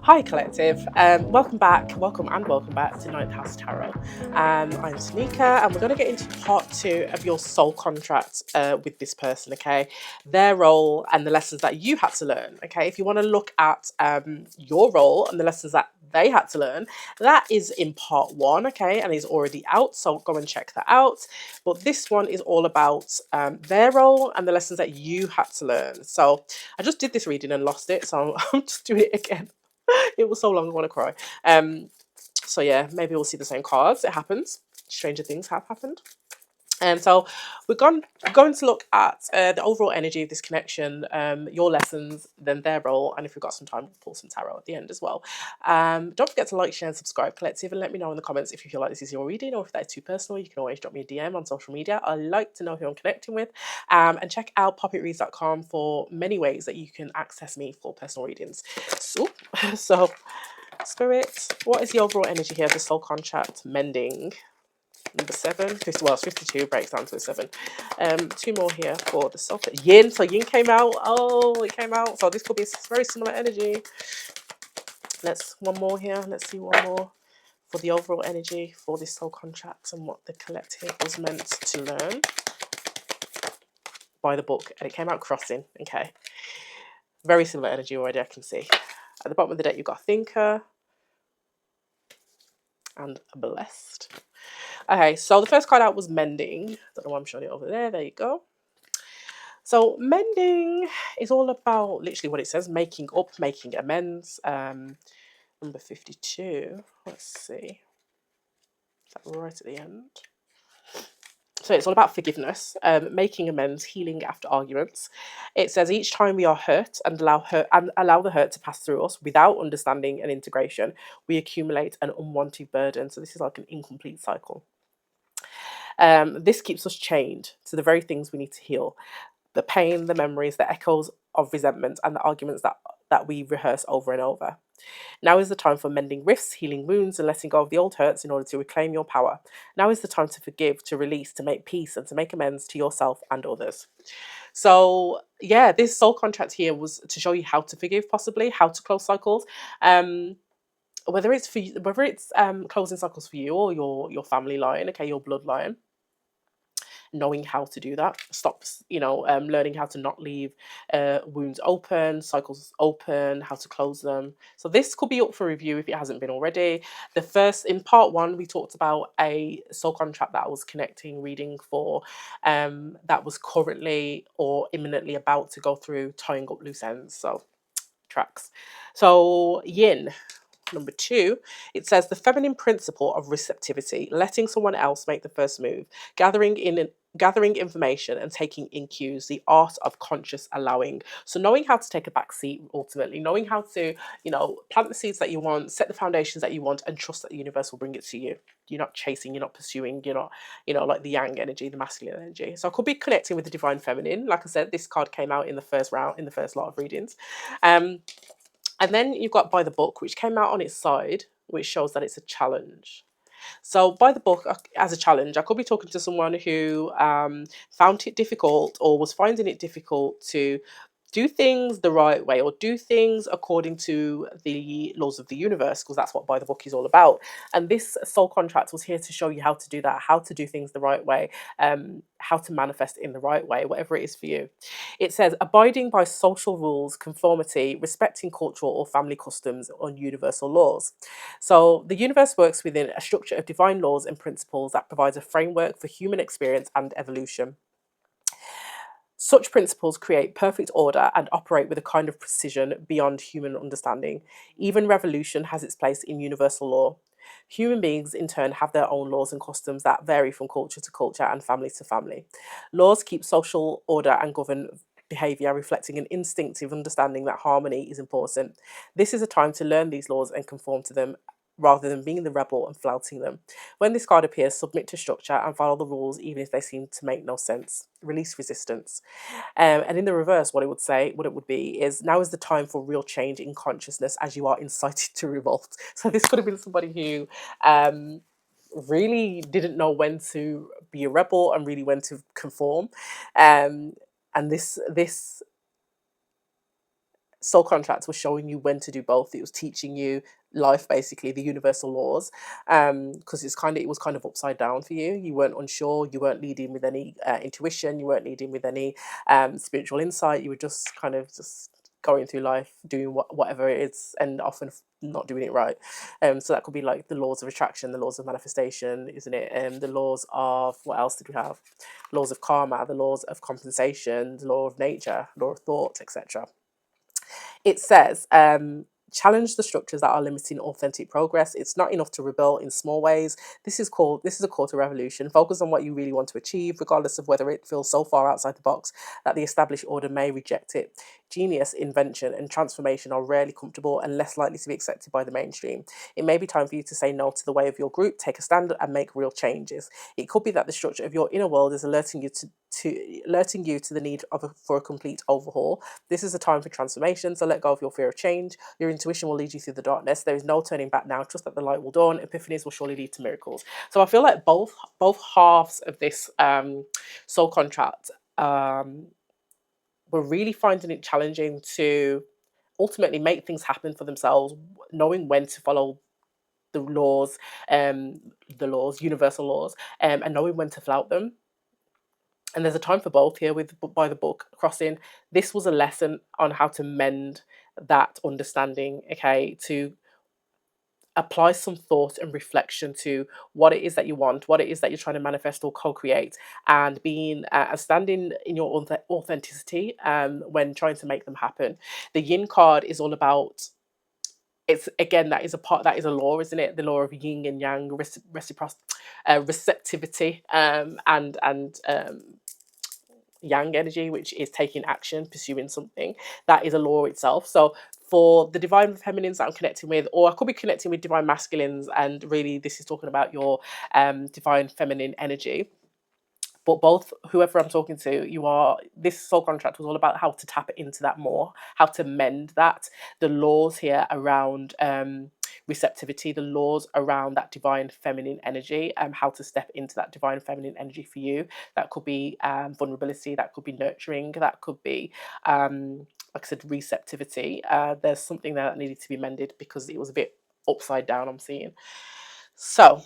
Hi, Collective. Welcome back to Ninth House Tarot. I'm Tanika, and we're going to get into part two of your soul contract with this person, okay? Their role and the lessons that you had to learn, okay? If you want to look at your role and the lessons that they had to learn, that is in part one, okay? And is already out, so go and check that out. But this one is all about their role and the lessons that you had to learn. So I just did this reading and lost it, so I'm just doing it again. It was so long, I want to cry. So yeah, maybe we'll see the same cards. It happens. Stranger things have happened. And so going to look at the overall energy of this connection, your lessons, then their role, and if we've got some time, we'll pull some tarot at the end as well. Don't forget to like, share, and subscribe, Collective, and let me know in the comments if you feel like this is your reading or if that is too personal. You can always drop me a DM on social media. I like to know who I'm connecting with. And check out popitreads.com for many ways that you can access me for personal readings. So Spirit, what is the overall energy here? The soul contract mending. Number 7, 50, well, it's 52, breaks down to a 7. Two more here for the soul. Yin, so yin came out. Oh, it came out. So this could be very similar energy. One more here. Let's see one more for the overall energy for this soul contract and what the collective was meant to learn by the book. And it came out crossing. Okay. Very similar energy already, I can see. At the bottom of the deck, you've got thinker and blessed. Okay, so the first card out was mending. Don't know why I'm showing it over there. There you go. So mending is all about literally what it says, making up, making amends. Number 52. Let's see. Is that right at the end? So it's all about forgiveness, making amends, healing after arguments. It says each time we are hurt and allow the hurt to pass through us without understanding and integration, we accumulate an unwanted burden. So this is like an incomplete cycle. This keeps us chained to the very things we need to heal. The pain, the memories, the echoes of resentment, and the arguments that we rehearse over and over. Now is the time for mending rifts, healing wounds, and letting go of the old hurts in order to reclaim your power. Now is the time to forgive, to release, to make peace, and to make amends to yourself and others. So, yeah, this soul contract here was to show you how to forgive, possibly, how to close cycles. Whether it's closing cycles for you or your family line, okay, your bloodline, knowing how to do that stops, learning how to not leave wounds open, cycles open, how to close them. So this could be up for review if it hasn't been already. In part one, we talked about a soul contract that I was connecting reading for, that was currently or imminently about to go through tying up loose ends. So tracks. So yin. Number 2, it says the feminine principle of receptivity, letting someone else make the first move, gathering information and taking in cues, the art of conscious allowing. So knowing how to take a back seat, ultimately, knowing how to, plant the seeds that you want, set the foundations that you want, and trust that the universe will bring it to you. You're not chasing, you're not pursuing, you're not, like the yang energy, the masculine energy. So I could be connecting with the divine feminine. Like I said, this card came out in the first round, in the first lot of readings. And then you've got by the book, which came out on its side, which shows that it's a challenge. So by the book as a challenge, I could be talking to someone who found it difficult or was finding it difficult to do things the right way or do things according to the laws of the universe, because that's what by the book is all about. And this soul contract was here to show you how to do that, how to do things the right way, how to manifest in the right way, whatever it is for you. It says abiding by social rules, conformity, respecting cultural or family customs on universal laws. So the universe works within a structure of divine laws and principles that provides a framework for human experience and evolution. Such principles create perfect order and operate with a kind of precision beyond human understanding. Even revolution has its place in universal law. Human beings, in turn, have their own laws and customs that vary from culture to culture and family to family. Laws keep social order and govern behaviour, reflecting an instinctive understanding that harmony is important. This is a time to learn these laws and conform to them rather than being the rebel and flouting them. When this card appears, submit to structure and follow the rules even if they seem to make no sense. Release resistance. And in the reverse, what it would be is now is the time for real change in consciousness as you are incited to revolt. So this could have been somebody who really didn't know when to be a rebel and really when to conform. And this soul contract was showing you when to do both. It was teaching you life, basically the universal laws, because it was kind of upside down for you. You weren't unsure, you weren't leading with any intuition, you weren't leading with any spiritual insight. You were just kind of just going through life doing whatever it is, and often not doing it right. So that could be like the laws of attraction, the laws of manifestation, isn't it? The laws of, what else did we have? Laws of karma, the laws of compensation, the law of nature, law of thought, etc. It says, challenge the structures that are limiting authentic progress. It's not enough to rebel in small ways. This is a call to revolution. Focus on what you really want to achieve, regardless of whether it feels so far outside the box that the established order may reject it. Genius, invention, and transformation are rarely comfortable and less likely to be accepted by the mainstream. It may be time for you to say no to the way of your group, take a stand, and make real changes. It could be that the structure of your inner world is alerting you to the need for a complete overhaul. This is a time for transformation, so let go of your fear of change. Your intuition will lead you through the darkness. There is no turning back now. Trust that the light will dawn. Epiphanies will surely lead to miracles. So I feel like both halves of this soul contract were really finding it challenging to ultimately make things happen for themselves, knowing when to follow the laws, universal laws, and knowing when to flout them. And there's a time for both here with by the book crossing. This was a lesson on how to mend that understanding, okay, to apply some thought and reflection to what it is that you want, what it is that you're trying to manifest or co-create, and being standing in your authenticity when trying to make them happen. The yin card is all about, it's again, that is a law, isn't it? The law of yin and yang, reciprocity, receptivity, and yang energy, which is taking action, pursuing something. That is a law itself. So for the divine feminines that I'm connecting with, or I could be connecting with divine masculines, and really this is talking about your divine feminine energy. But both, whoever I'm talking to, this soul contract was all about how to tap into that more, how to mend that. The laws here around receptivity, the laws around that divine feminine energy, how to step into that divine feminine energy for you. That could be vulnerability, that could be nurturing, that could be like I said, receptivity. There's something there that needed to be mended because it was a bit upside down, I'm seeing. So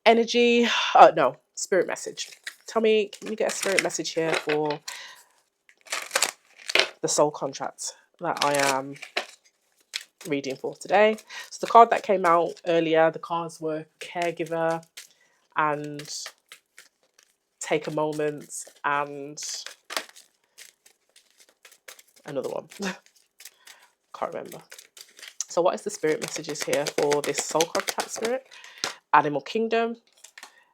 energy, no, spirit message. Tell me, can you get a spirit message here for the soul contract that I am reading for today? So the card that came out earlier, the cards were caregiver and take a moment and another one. Can't remember. So what is the spirit messages here for this soul contract spirit? Animal kingdom.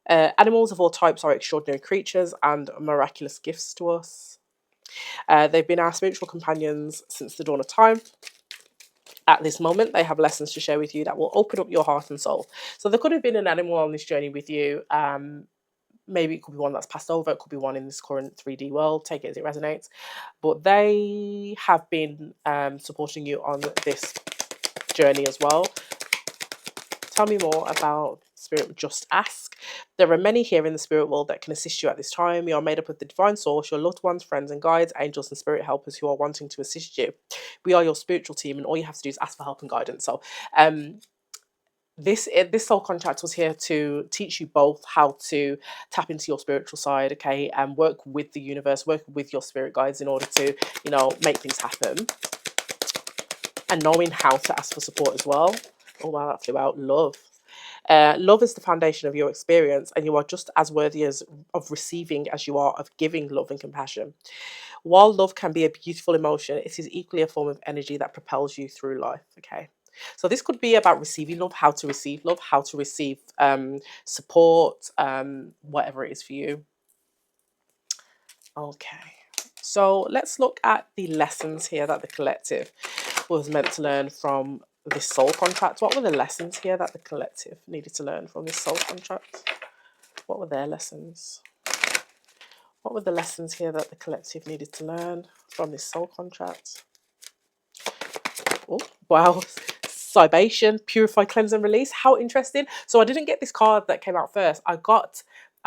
Animals of all types are extraordinary creatures and miraculous gifts to us. They've been our spiritual companions since the dawn of time. At this moment, they have lessons to share with you that will open up your heart and soul. So there could have been an animal on this journey with you. Maybe it could be one that's passed over. It could be one in this current 3D world. Take it as it resonates. But they have been supporting you on this journey as well. Tell me more about Spirit. Just ask. There are many here in the spirit world that can assist you at this time. You are made up of the divine source, your loved ones, friends and guides, angels and spirit helpers who are wanting to assist you. We are your spiritual team, and all you have to do is ask for help and guidance. So this soul contract was here to teach you both how to tap into your spiritual side, okay, and work with the universe, work with your spirit guides in order to, make things happen, and knowing how to ask for support as well. Oh wow, that flew out. Love. Love is the foundation of your experience, and you are just as worthy of receiving as you are of giving love and compassion. While love can be a beautiful emotion, it is equally a form of energy that propels you through life. Okay. So this could be about receiving love, how to receive love, how to receive support, whatever it is for you. Okay. So let's look at the lessons here that the collective was meant to learn from this soul contract. What were the lessons here that the collective needed to learn from this soul contract? What were their lessons? What were the lessons here that the collective needed to learn from this soul contract? Oh, wow. Cibation, purify, cleanse and release. How interesting. So I didn't get this card that came out first. I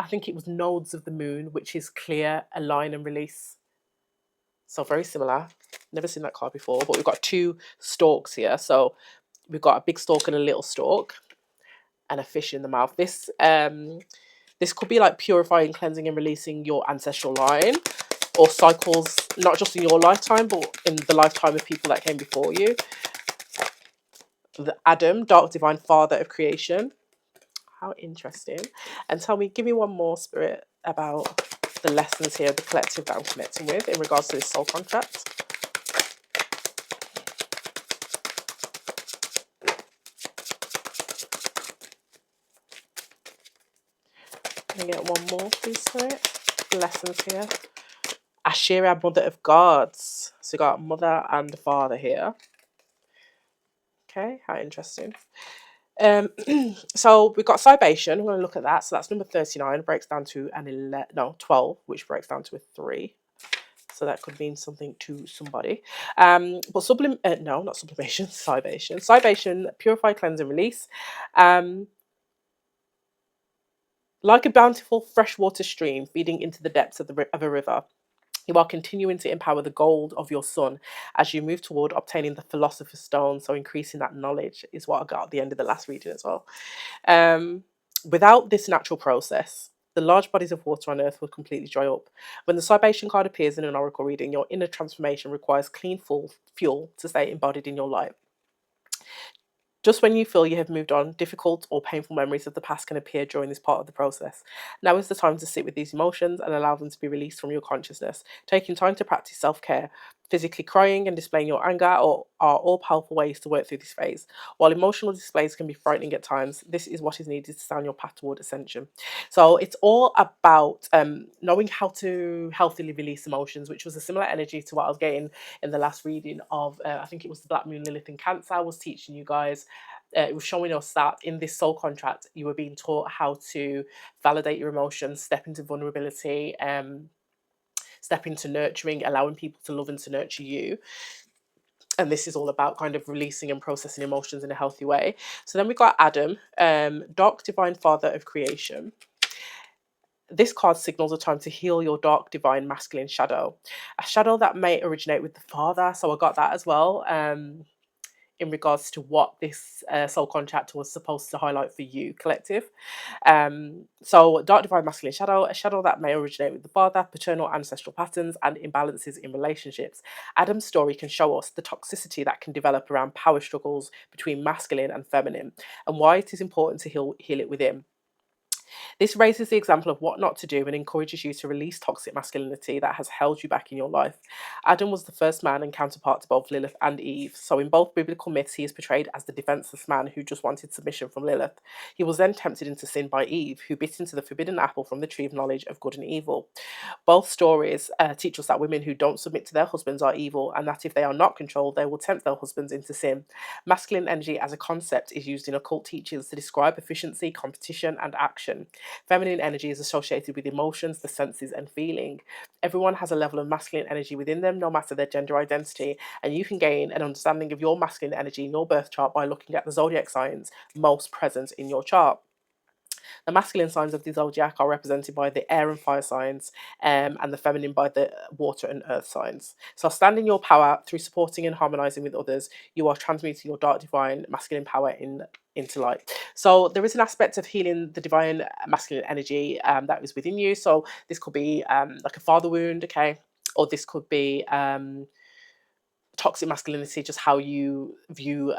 think it was Nodes of the Moon, which is clear, align and release. So very similar. Never seen that card before, but we've got two stalks here. So we've got a big stalk and a little stalk, and a fish in the mouth. This could be like purifying, cleansing, and releasing your ancestral line, or cycles, not just in your lifetime, but in the lifetime of people that came before you. The Adam, dark divine father of creation. How interesting. And tell me, give me one more, Spirit, about the lessons here, the collective that I'm connecting with in regards to this soul contract. Can I get one more, please, Spirit? Lessons here. Ashira, mother of gods. So we got mother and father here. Okay, how interesting. So we've got Cybation. We're going to look at that. So that's number 39. Breaks down to an 11, no, 12, which breaks down to a 3. So that could mean something to somebody. But no, not sublimation, Cybation. Cybation, purify, cleanse, and release. Like a bountiful freshwater stream feeding into the depths of a river, you are continuing to empower the gold of your sun as you move toward obtaining the Philosopher's Stone. So increasing that knowledge is what I got at the end of the last reading as well. Without this natural process, the large bodies of water on earth will completely dry up. When the Cybation card appears in an oracle reading, your inner transformation requires clean fuel to stay embodied in your light. Just when you feel you have moved on, difficult or painful memories of the past can appear during this part of the process. Now is the time to sit with these emotions and allow them to be released from your consciousness. Taking time to practice self-care, physically crying and displaying your anger are all powerful ways to work through this phase. While emotional displays can be frightening at times, this is what is needed to stay on your path toward ascension. So it's all about knowing how to healthily release emotions, which was a similar energy to what I was getting in the last reading of, I think it was the Black Moon, Lilith and Cancer. I was teaching you guys. It was showing us that in this soul contract, you were being taught how to validate your emotions, step into vulnerability, step into nurturing, allowing people to love and to nurture you. And this is all about kind of releasing and processing emotions in a healthy way. So then we got Adam, dark divine father of creation. This card signals a time to heal your dark divine masculine shadow, a shadow that may originate with the father. So I got that as well. In regards to what this soul contract was supposed to highlight for you, collective. So dark divine masculine shadow, a shadow that may originate with the father, paternal ancestral patterns, and imbalances in relationships. Adam's story can show us the toxicity that can develop around power struggles between masculine and feminine, and why it is important to heal it within. This raises the example of what not to do and encourages you to release toxic masculinity that has held you back in your life. Adam was the first man and counterpart to both Lilith and Eve. So in both biblical myths, he is portrayed as the defenseless man who just wanted submission from Lilith. He was then tempted into sin by Eve, who bit into the forbidden apple from the tree of knowledge of good and evil. Both stories teach us that women who don't submit to their husbands are evil, and that if they are not controlled, they will tempt their husbands into sin. Masculine energy as a concept is used in occult teachings to describe efficiency, competition, and action. Feminine energy is associated with emotions, the senses, and feeling. Everyone has a level of masculine energy within them, no matter their gender identity, and you can gain an understanding of your masculine energy in your birth chart by looking at the zodiac signs most present in your chart. The masculine signs of the zodiac are represented by the air and fire signs, and the feminine by the water and earth signs. So, stand in your power through supporting and harmonizing with others. You are transmuting your dark divine masculine power into light. So, there is an aspect of healing the divine masculine energy that is within you. So, this could be like a father wound, okay, or this could be toxic masculinity, just how you view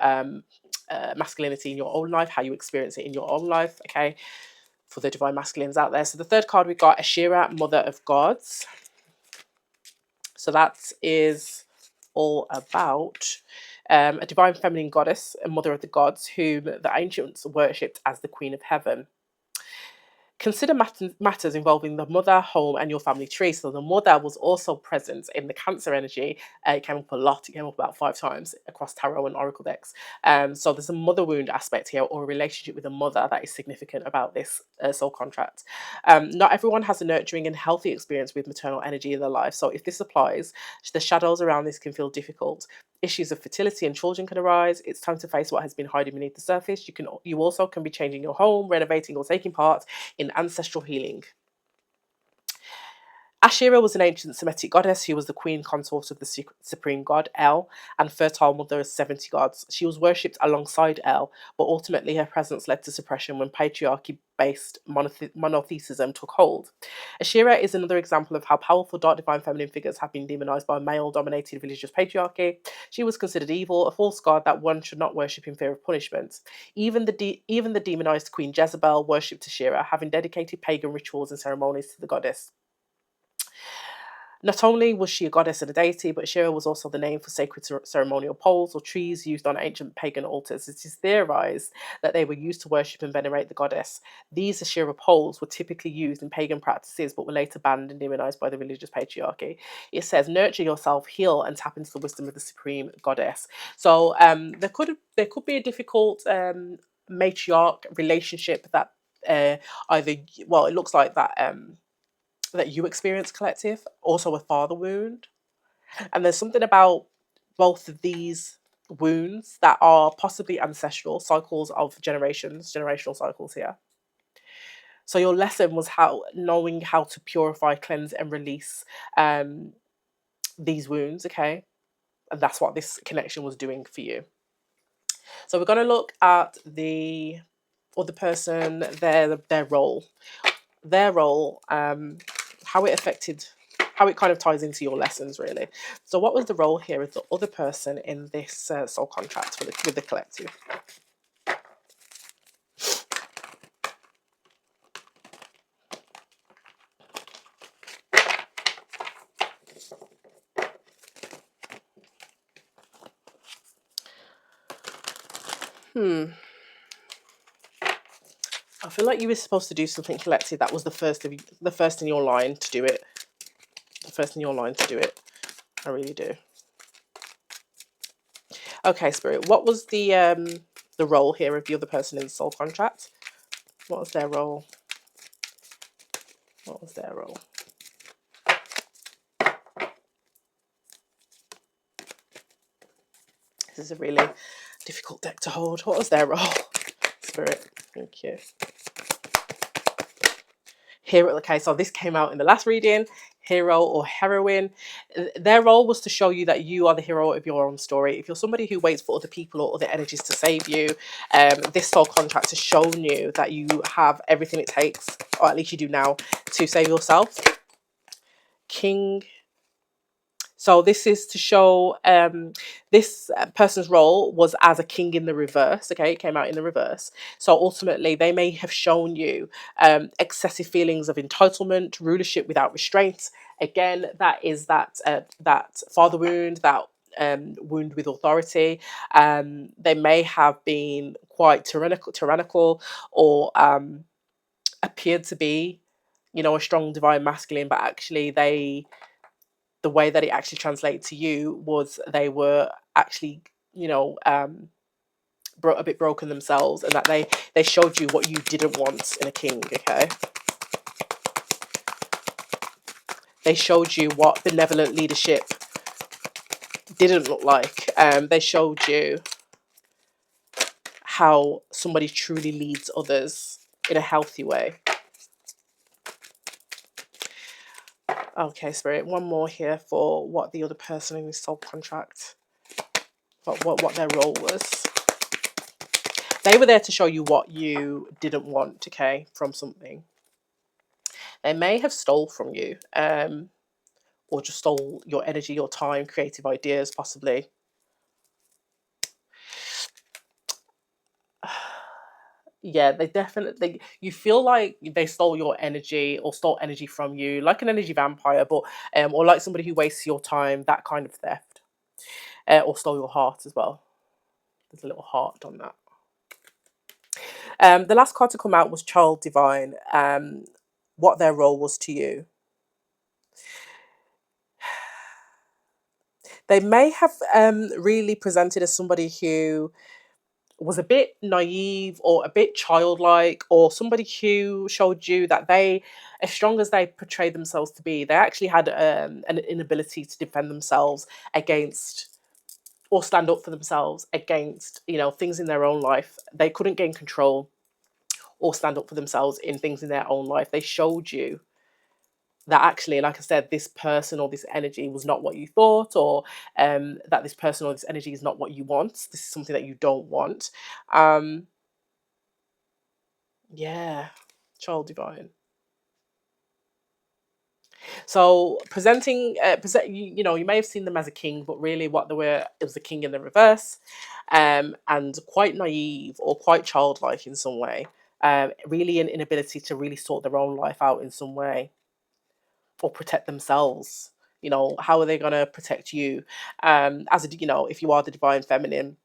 masculinity in your own life, how you experience it in your own life, okay, for the divine masculines out there. So the third card we got, Ashira, mother of gods. So that is all about a divine feminine goddess, a mother of the gods, whom the ancients worshipped as the queen of heaven. Consider matters involving the mother, home, and your family tree. So the mother was also present in the Cancer energy. It came up a lot. It came up about 5 times across tarot and oracle decks. So there's a mother wound aspect here, or a relationship with a mother that is significant about this soul contract. Not everyone has a nurturing and healthy experience with maternal energy in their life. So if this applies, the shadows around this can feel difficult. Issues of fertility and children can arise. It's time to face what has been hiding beneath the surface. You also can be changing your home, renovating, or taking part in ancestral healing. Ashera was an ancient Semitic goddess who was the queen consort of the supreme god El and fertile mother of 70 gods. She was worshipped alongside El, but ultimately her presence led to suppression when patriarchy based monotheism took hold. Ashera is another example of how powerful dark divine feminine figures have been demonized by male dominated religious patriarchy. She was considered evil, a false god that one should not worship in fear of punishment. Even the demonized Queen Jezebel worshipped Ashera, having dedicated pagan rituals and ceremonies to the goddess. Not only was she a goddess and a deity, but Ashera was also the name for sacred ceremonial poles or trees used on ancient pagan altars. It is theorized that they were used to worship and venerate the goddess. These Ashera poles were typically used in pagan practices, but were later banned and demonized by the religious patriarchy. It says, "Nurture yourself, heal, and tap into the wisdom of the supreme goddess." So there could be a difficult matriarch relationship that either it looks like that. That you experience, collective, also a father wound. And there's something about both of these wounds that are possibly ancestral cycles of generational cycles here. So your lesson was knowing how to purify, cleanse, and release these wounds, okay? And that's what this connection was doing for you. So we're going to look at the other person, their role. Their role, how it affected, how it kind of ties into your lessons, really. So what was the role here of the other person in this soul contract with the collective? I feel like you were supposed to do something collective that was the first in your line to do it. The first in your line to do it. I really do. Okay, Spirit. What was the role here of the other person in the soul contract? What was their role? What was their role? This is a really difficult deck to hold. What was their role? Spirit. Thank you. Hero. Okay, so this came out in the last reading. Hero or heroine. Their role was to show you that you are the hero of your own story. If you're somebody who waits for other people or other energies to save you, this soul contract has shown you that you have everything it takes, or at least you do now, to save yourself. King. So this is to show this person's role was as a king in the reverse. Okay, it came out in the reverse. So ultimately, they may have shown you excessive feelings of entitlement, rulership without restraint. Again, that is that father wound, that wound with authority. They may have been quite tyrannical, or appeared to be, a strong divine masculine, but actually the way that it actually translated to you was they were actually, a bit broken themselves, and that they showed you what you didn't want in a king. Okay, they showed you what benevolent leadership didn't look like. They showed you how somebody truly leads others in a healthy way. Okay, Spirit, one more here for what the other person in this soul contract, what their role was. They were there to show you what you didn't want, okay, from something. They may have stole from you, or just stole your energy, your time, creative ideas, possibly. Yeah, they definitely, you feel like they stole your energy or stole energy from you, like an energy vampire, but or like somebody who wastes your time, that kind of theft, or stole your heart as well. There's a little heart on that. The last card to come out was Child Divine. What their role was to you. They may have really presented as somebody who was a bit naive or a bit childlike, or somebody who showed you that they, as strong as they portrayed themselves to be, they actually had an inability to defend themselves against, or stand up for themselves against, things in their own life. They couldn't gain control or stand up for themselves in things in their own life. They showed you that actually, like I said, this person or this energy was not what you thought, or that this person or this energy is not what you want. This is something that you don't want. Um, yeah, child divine. So presenting, you know, you may have seen them as a king, but really what they were, it was a king in the reverse, and quite naive or quite childlike in some way. Really an inability to really sort their own life out in some way or protect themselves. You know, how are they going to protect you? As a, you know, if you are the divine feminine,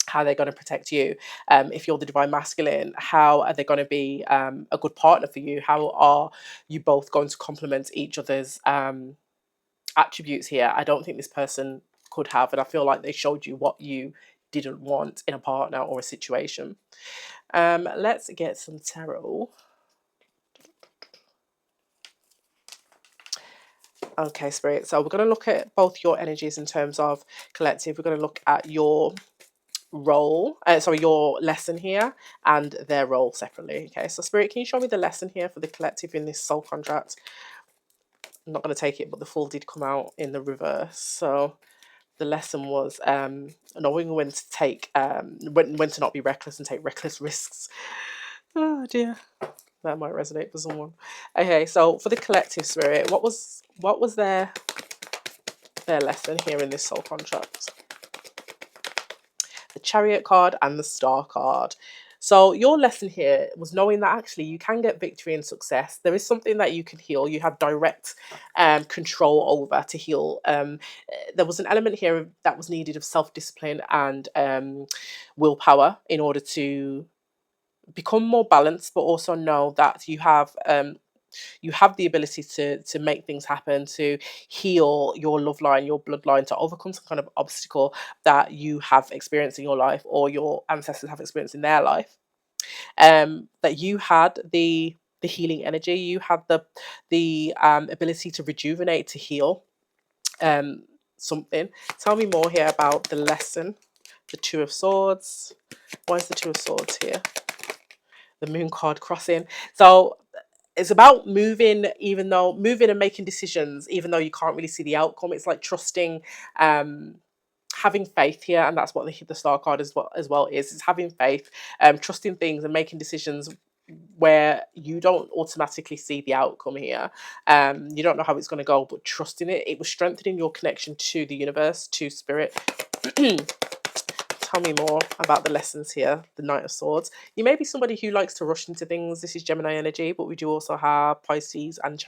how are they going to protect you? If you're the divine masculine, how are they going to be a good partner for you? How are you both going to complement each other's attributes here? I don't think this person could have, and I feel like they showed you what you didn't want in a partner or a situation. Let's get some tarot. Okay, Spirit. So we're going to look at both your energies in terms of collective. We're going to look at your role, sorry, your lesson here and their role separately. Okay, so Spirit, can you show me the lesson here for the collective in this soul contract? I'm not going to take it, but the Fool did come out in the reverse. So the lesson was knowing when to take, when to not be reckless and take reckless risks. Oh dear, that might resonate for someone. Okay, so for the collective, Spirit, what was their lesson here in this soul contract? The Chariot card and the Star card. So your lesson here was knowing that actually you can get victory and success. There is something that you can heal. You have direct control over to heal. There was an element here that was needed of self-discipline and willpower in order to become more balanced, but also know that you have the ability to make things happen, to heal your love line, your bloodline, to overcome some kind of obstacle that you have experienced in your life or your ancestors have experienced in their life. That you had the healing energy, you had the ability to rejuvenate, to heal um something. Tell me more here about the lesson. The Two of Swords. Why is the Two of Swords here? The Moon card crossing. So it's about moving, even though moving and making decisions even though you can't really see the outcome. It's like trusting, having faith here, and that's what the Star card as well is. It's having faith, trusting things and making decisions where you don't automatically see the outcome here. You don't know how it's going to go, but trusting it. It was strengthening your connection to the universe, to spirit. Tell me more about the lessons here. The Knight of Swords. You may be somebody who likes to rush into things. This is Gemini energy, but we do also have Pisces and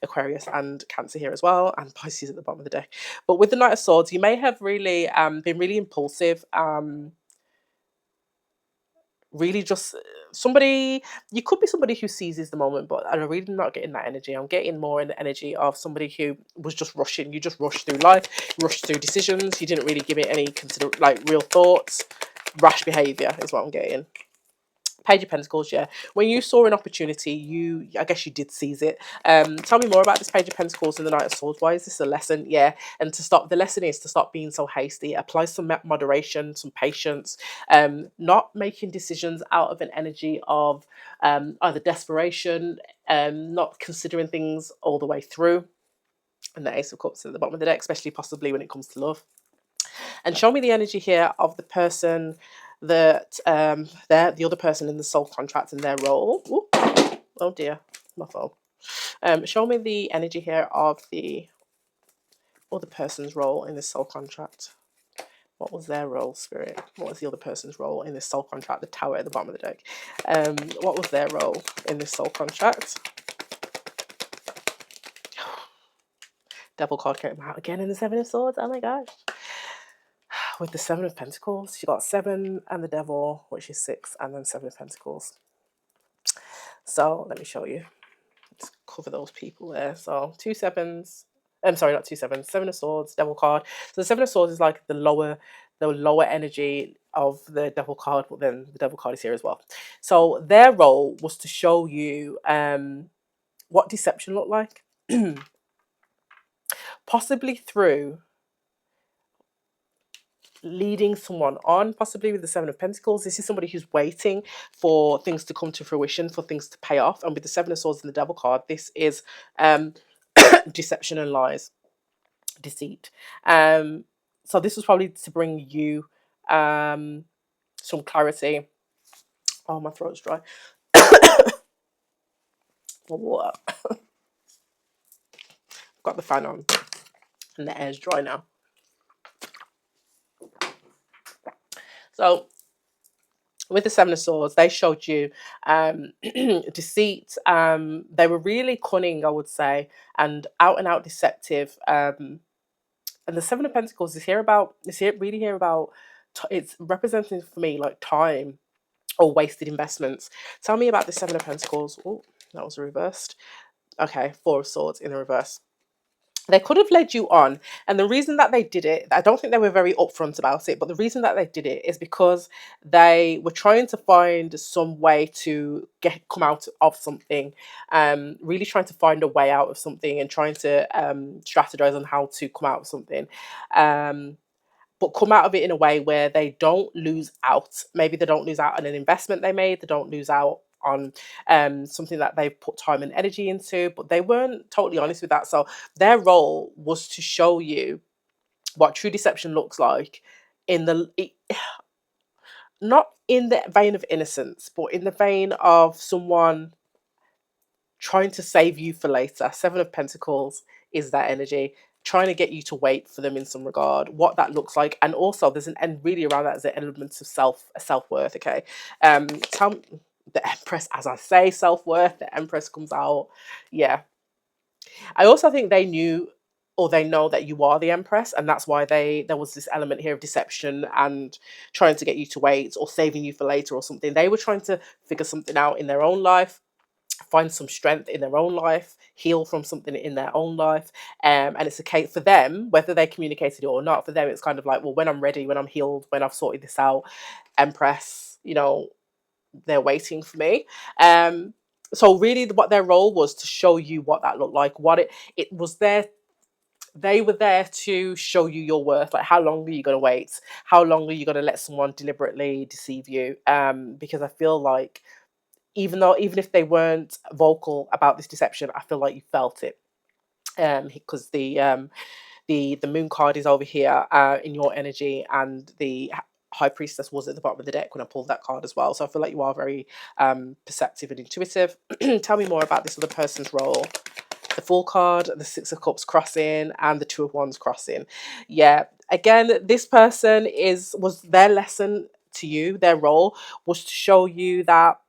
Aquarius and Cancer here as well, and Pisces at the bottom of the deck. But with the Knight of Swords, you may have really been really impulsive. Really just somebody, you could be somebody who seizes the moment, but I'm really not getting that energy. I'm getting more in the energy of somebody who was just rushing. You just rushed through life, rushed through decisions. You didn't really give it any real thoughts. Rash behavior is what I'm getting. Page of Pentacles, yeah. When you saw an opportunity, I guess you did seize it. Tell me more about this Page of Pentacles and the Knight of Swords. Why is this a lesson? Yeah, and the lesson is to stop being so hasty. Apply some moderation, some patience. Not making decisions out of an energy of either desperation, not considering things all the way through. And the Ace of Cups at the bottom of the deck, especially possibly when it comes to love. And show me the energy here of the person that they're the other person in the soul contract and their role. Ooh, oh dear, my phone. Show me the energy here of the other person's role in the soul contract. What was their role, Spirit? What was the other person's role in this soul contract? The Tower at the bottom of the deck. What was their role in this soul contract? Devil card came out again in the Seven of Swords. Oh my gosh. With the Seven of Pentacles, you got 7 and the Devil, which is 6, and then 7 of Pentacles. So let me show you. Let's cover those people there. So 2 sevens. I'm sorry, not 2 sevens. 7 of Swords, Devil card. So the 7 of Swords is like the lower energy of the Devil card, but then the Devil card is here as well. So their role was to show you what deception looked like, possibly through leading someone on, possibly with the Seven of Pentacles. This is somebody who's waiting for things to come to fruition, for things to pay off. And with the Seven of Swords and the Devil card, this is deception and lies, deceit. So this was probably to bring you some clarity. Oh, my throat's dry. What? Got the fan on and the air's dry now. So with the Seven of Swords, they showed you deceit. They were really cunning, I would say, and out deceptive. And the Seven of Pentacles is really here about. It's representing for me like time or wasted investments. Tell me about the Seven of Pentacles. Oh, that was reversed. Okay, Four of Swords in the reverse. They could have led you on, and the reason that they did it, I don't think they were very upfront about it, but the reason that they did it is because they were trying to find some way to come out of something, really trying to find a way out of something and trying to strategize on how to come out of something. But come out of it in a way where they don't lose out. Maybe they don't lose out on an investment they made. They don't lose out on something that they've put time and energy into, but they weren't totally honest with that. So their role was to show you what true deception looks like not in the vein of innocence, but in the vein of someone trying to save you for later. Seven of Pentacles is that energy, trying to get you to wait for them in some regard, what that looks like. And also there's and really around that is an element of self-worth. Okay. Tell the Empress, as I say, self-worth, the Empress comes out. Yeah. I also think they knew or they know that you are the Empress, and that's why there was this element here of deception and trying to get you to wait or saving you for later or something. They were trying to figure something out in their own life, find some strength in their own life, heal from something in their own life. And it's a case for them, whether they communicated it or not, for them, it's kind of like, well, when I'm ready, when I'm healed, when I've sorted this out, Empress, they're waiting for me. So really what their role was to show you what that looked like, what it was there. They were there to show you your worth. Like, how long are you going to wait? How long are you going to let someone deliberately deceive you? Because I feel like even if they weren't vocal about this deception, I feel like you felt it. Because the moon card is over here in your energy, and the High Priestess was at the bottom of the deck when I pulled that card as well. So I feel like you are very perceptive and intuitive. Tell me more about this other person's role. The Fool card, the Six of Cups crossing, and the Two of Wands crossing. Yeah, again, this person was their lesson to you. Their role was to show you that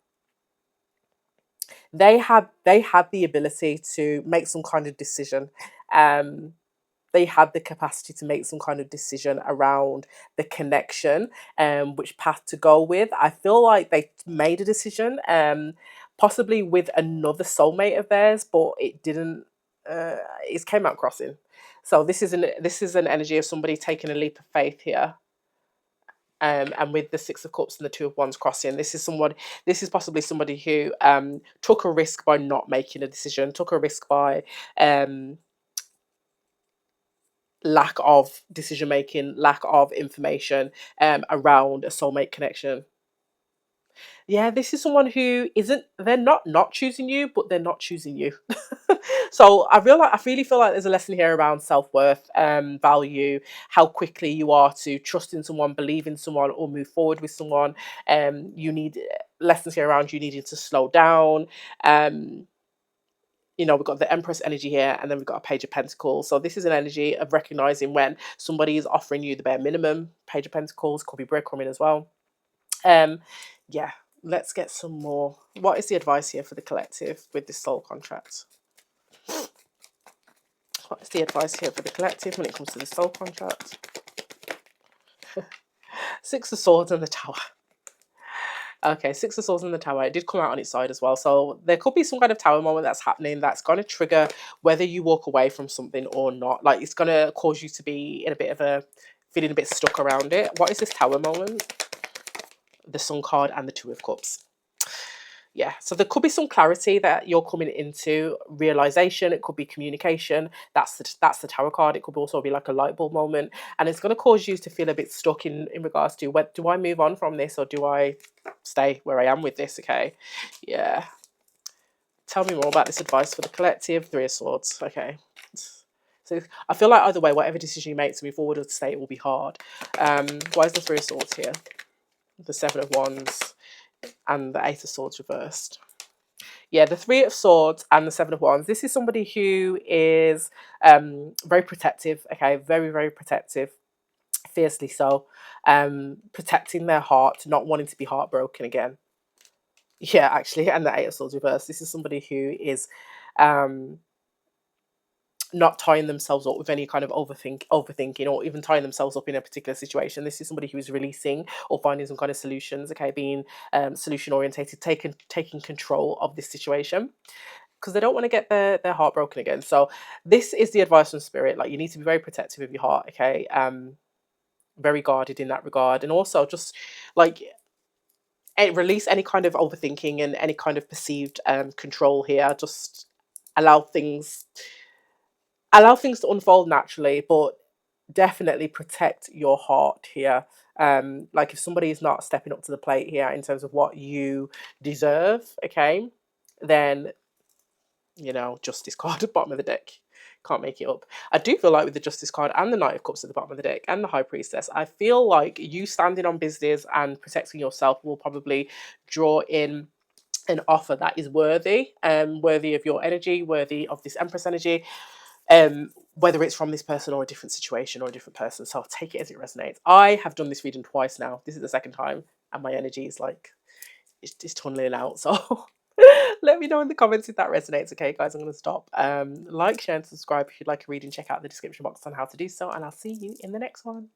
they had the ability to make some kind of decision. They had the capacity to make some kind of decision around the connection, which path to go with. I feel like they made a decision, possibly with another soulmate of theirs, but it didn't. It came out crossing. So this is an energy of somebody taking a leap of faith here. And with the Six of Cups and the Two of Wands crossing, this is possibly somebody who took a risk by not making a decision, took a risk by lack of decision making, lack of information around a soulmate connection. Yeah, this is someone who they're not choosing you, but they're not choosing you. So I really feel like there's a lesson here around self-worth, value, how quickly you are to trust in someone, believe in someone, or move forward with someone. You need lessons here around you needing to slow down. We've got the Empress energy here, and then we've got a Page of Pentacles. So this is an energy of recognizing when somebody is offering you the bare minimum. Page of Pentacles could be breadcrumbing as well. Yeah, let's get some more. What is the advice here for the collective with this soul contract? What is the advice here for the collective when it comes to the soul contract? Six of Swords and the Tower. Okay, Six of Swords in the Tower. It did come out on its side as well. So there could be some kind of tower moment that's happening that's going to trigger whether you walk away from something or not. Like, it's going to cause you to be in a bit of feeling a bit stuck around it. What is this tower moment? The Sun card and the Two of Cups. Yeah, so there could be some clarity that you're coming into, realization. It could be communication. That's the tarot card. It could also be like a light bulb moment, and it's going to cause you to feel a bit stuck in regards to, what do I move on from this, or do I stay where I am with this? Okay, yeah. Tell me more about this advice for the collective. Three of Swords. Okay. So I feel like either way, whatever decision you make to move forward or to stay, it will be hard. Why is the Three of Swords here? The Seven of Wands and the Eight of Swords reversed. Yeah, the Three of Swords and the Seven of Wands. This is somebody who is very protective. Okay, very, very protective, fiercely so. Protecting their heart, not wanting to be heartbroken again. Yeah, actually, and the Eight of Swords reversed. This is somebody who is um not tying themselves up with any kind of overthinking, or even tying themselves up in a particular situation. This is somebody who is releasing or finding some kind of solutions. Okay, being solution orientated, taking control of this situation, because they don't want to get their heart broken again. So this is the advice from spirit. Like, you need to be very protective of your heart. Okay, very guarded in that regard, and also just like release any kind of overthinking and any kind of perceived control here. Just allow things allow things to unfold naturally, but definitely protect your heart here. Like, if somebody is not stepping up to the plate here in terms of what you deserve, okay, then Justice card at the bottom of the deck. Can't make it up. I do feel like with the Justice card and the Knight of Cups at the bottom of the deck and the High Priestess, I feel like you standing on business and protecting yourself will probably draw in an offer that is worthy of your energy, worthy of this Empress energy, whether it's from this person or a different situation or a different person. So I'll take it as it resonates. I have done this reading twice now. This is the second time, and my energy is like, it's tunneling out. So let me know in the comments if that resonates. Okay, guys, I'm going to stop. Like, share, and subscribe if you'd like a reading. Check out the description box on how to do so, and I'll see you in the next one.